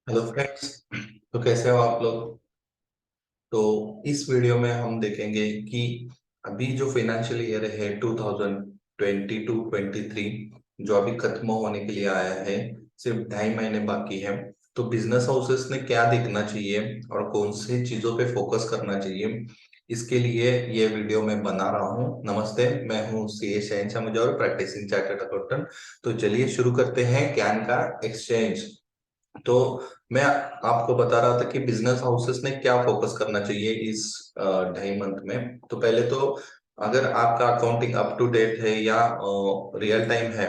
Hello friends. तो कैसे हो आप लोग। तो इस वीडियो में हम देखेंगे कि अभी जो फाइनेंशियल ईयर है 2022-23 जो अभी खत्म होने के लिए आया है, सिर्फ 2.5 महीने बाकी है। तो बिजनेस हाउसेस ने क्या देखना चाहिए और कौन सी चीजों पे फोकस करना चाहिए, इसके लिए ये वीडियो मैं बना रहा हूँ। नमस्ते, मैं हूँ सी ए शहनशाह मुजौहर, प्रैक्टिसिंग चार्टर्ड अकाउंटेंट। तो चलिए शुरू करते हैं ज्ञान का एक्सचेंज। तो मैं आपको बता रहा था कि बिजनेस हाउसेस ने क्या फोकस करना चाहिए इस 2.5 मंथ में। तो पहले तो अगर आपका अकाउंटिंग अप टू डेट है या रियल टाइम है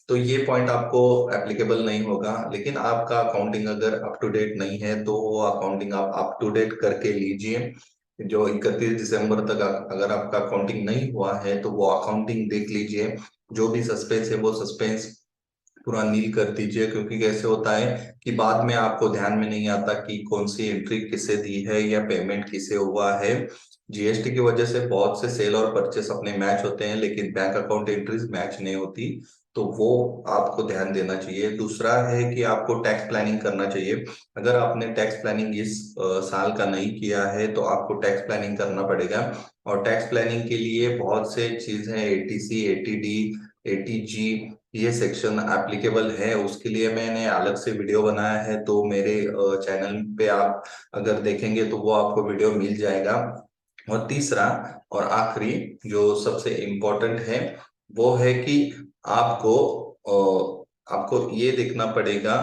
तो ये पॉइंट आपको एप्लीकेबल नहीं होगा। लेकिन आपका अकाउंटिंग अगर अप टू डेट नहीं है तो वो अकाउंटिंग आप अप टू डेट करके लीजिए। जो 31 दिसंबर तक अगर आपका अकाउंटिंग नहीं हुआ है तो वो अकाउंटिंग देख लीजिए। जो भी सस्पेंस है वो सस्पेंस पूरा नील कर दीजिए, क्योंकि कैसे होता है कि बाद में आपको ध्यान में नहीं आता कि कौन सी एंट्री किसे दी है या पेमेंट किसे हुआ है। जीएसटी की वजह से बहुत से सेल और परचेस अपने मैच होते हैं, लेकिन बैंक अकाउंट एंट्रीज मैच नहीं होती। तो वो आपको ध्यान देना चाहिए। दूसरा है कि आपको टैक्स प्लानिंग करना चाहिए। अगर आपने टैक्स प्लानिंग इस साल का नहीं किया है तो आपको टैक्स प्लानिंग करना पड़ेगा। और टैक्स प्लानिंग के लिए बहुत से चीज हैं, एटीसी, एटीडी, एटीजी, ये सेक्शन एप्लीकेबल है। उसके लिए मैंने अलग से वीडियो बनाया है, तो मेरे चैनल पे आप अगर देखेंगे तो वो आपको वीडियो मिल जाएगा। और तीसरा और आखिरी जो सबसे इम्पोर्टेंट है वो है कि आपको आपको ये देखना पड़ेगा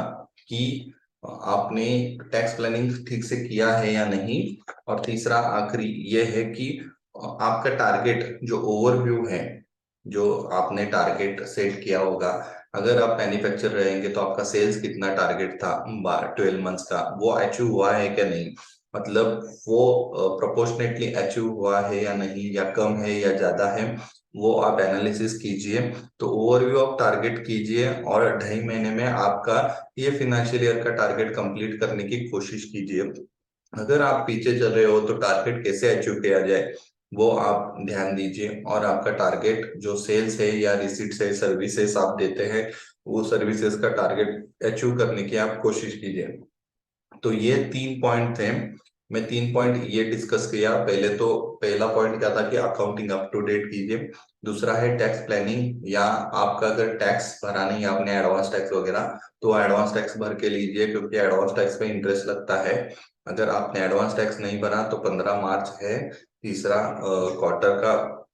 कि आपने टैक्स प्लानिंग ठीक से किया है या नहीं। और तीसरा आखिरी ये है कि आपका टारगेट जो ओवरव्यू है, जो आपने टारगेट सेट किया होगा। अगर आप मैन्युफैक्चर रहेंगे तो आपका सेल्स कितना टारगेट था 12 मंथ्स का, वो अचीव हुआ है क्या नहीं, मतलब वो प्रोपोर्शनेटली अचीव हुआ है या नहीं, या कम है या ज्यादा है, वो आप एनालिसिस कीजिए। तो ओवरव्यू ऑफ टारगेट कीजिए और 2.5 महीने में आपका ये फाइनेंशियल ईयर का टारगेट कंप्लीट करने की कोशिश कीजिए। अगर आप पीछे चल रहे हो तो टारगेट कैसे अचीव किया जाए वो आप ध्यान दीजिए। और आपका टारगेट जो सेल्स है या रिसीट्स है, सर्विसेज आप देते हैं, वो सर्विसेज का टारगेट अचीव करने की आप कोशिश कीजिए। तो ये 3 पॉइंट थे। मैं 3 पॉइंट ये डिस्कस किया। पहले तो पहला पॉइंट क्या था कि अकाउंटिंग अप टू डेट कीजिए। दूसरा है टैक्स प्लानिंग, या आपका अगर टैक्स भरा नहीं है आपने एडवांस टैक्स वगैरह, तो एडवांस टैक्स भर के लीजिए, क्योंकि एडवांस टैक्स पे इंटरेस्ट लगता है। अगर आपने एडवांस टैक्स नहीं भरा तो 15 मार्च है तीसरा क्वार्टर का,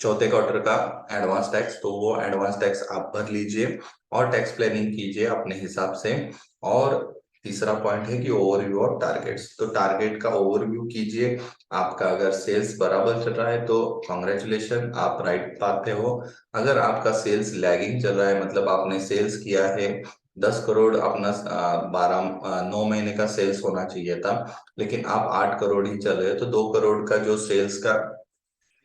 चौथे क्वार्टर का एडवांस टैक्स, तो वो एडवांस टैक्स आप भर लीजिए और टैक्स प्लानिंग कीजिए अपने हिसाब से। और तीसरा पॉइंट है कि ओवरव्यू ऑफ टारगेट्स, तो टारगेट का ओवरव्यू कीजिए। आपका अगर सेल्स बराबर चल रहा है तो कॉन्ग्रेचुलेशन, आप राइट पाते हो। अगर आपका सेल्स लैगिंग चल रहा है, मतलब आपने सेल्स किया है 10 करोड़, अपना 9 महीने का सेल्स होना चाहिए था, लेकिन आप 8 करोड़ ही चल रहे हो, तो 2 करोड़ का जो सेल्स का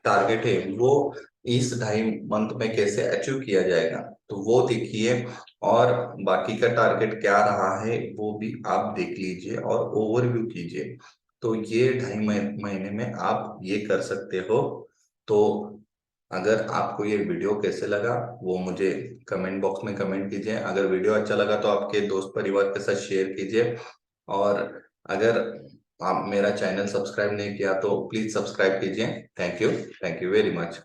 टारगेट है वो इस 2.5 मंथ में कैसे अचीव किया जाएगा, तो वो देखिए। और बाकी का टारगेट क्या रहा है वो भी आप देख लीजिए और ओवरव्यू कीजिए। तो ये 2.5 महीने में आप ये कर सकते हो। तो अगर आपको ये वीडियो कैसे लगा वो मुझे कमेंट बॉक्स में कमेंट कीजिए। अगर वीडियो अच्छा लगा तो आपके दोस्त परिवार के साथ शेयर कीजिए। और अगर आप मेरा चैनल सब्सक्राइब नहीं किया तो प्लीज सब्सक्राइब कीजिए। Thank you very much.